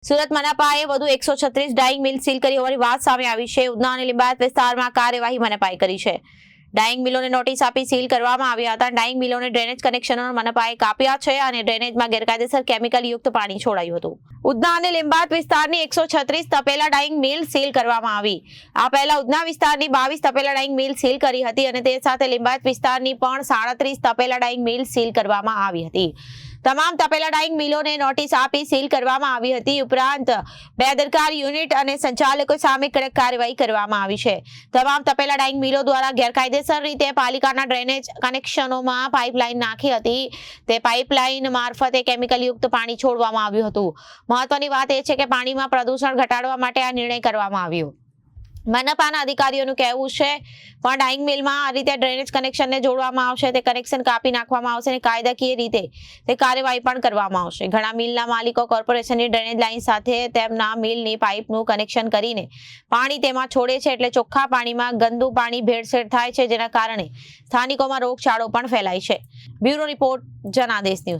સુરત મનપાએ વધુ 136 ડાઇંગ મિલ સીલ કરી હોવાની વાત સામે આવી છે। ઉધના અને લિંબાયત વિસ્તારમાં કાર્યવાહી મનપાએ કરી છે। ડાઇંગ મિલોને નોટિસ આપી સીલ કરવામાં આવ્યા હતા। ડાઇંગ મિલોને ડ્રેનેજ કનેક્શનો મનપાએ કાપ્યા છે અને ડ્રેનેજમાં ગેરકાયદેસર કેમિકલ યુક્ત પાણી છોડાયું હતું। ઉધના અને લિંબાયત વિસ્તારની 136 તપેલા ડાઇંગ મિલ સીલ કરવામાં આવી। આ પહેલા ઉધના વિસ્તારની 22 તપેલા ડાઇંગ મિલ સીલ કરી હતી અને તે સાથે લિંબાયત વિસ્તારની પણ 37 તપેલા ડાઇંગ મિલ સીલ કરવામાં આવી હતી। તમામ તપેલા ડાઇંગ મિલોને નોટિસ આપી સીલ કરવામાં આવી હતી। ઉપરાંત બેદરકાર યુનિટ અને સંચાલકો સામે કડક કાર્યવાહી કરવામાં આવી છે। તમામ તપેલા ડાઇંગ મિલો દ્વારા ગેરકાયદેસર રીતે પાલિકાના ડ્રેનેજ કનેક્શનોમાં પાઇપલાઇન નાખી હતી। તે પાઇપલાઇન મારફતે કેમિકલ યુક્ત પાણી છોડવામાં આવ્યું હતું। મહત્વની વાત એ છે કે પાણીમાં પ્રદૂષણ ઘટાડવા માટે આ નિર્ણય કરવામાં આવ્યો। મનપાના અધિકારીઓનું કહેવું છે પણ ડાઇંગ મિલમાં આ રીતે ડ્રેનેજ કનેક્શનને જોડવામાં આવશે, તે કનેક્શન કાપી નાખવામાં આવશે અને કાયદાકીય રીતે તે કાર્યવાહી પણ કરવામાં આવશે। ઘણા મિલના માલિકો કોર્પોરેશનની ડ્રેનેજ લાઇન સાથે તેમના મિલની પાઇપનું કનેક્શન કરીને પાણી તેમાં છોડે છે, એટલે ચોખ્ખા પાણીમાં ગંદુ પાણી ભેળસેળ થાય છે, જેના કારણે સ્થાનિકોમાં રોગચાળો પણ ફેલાય છે। Bureau report, Janadesh news.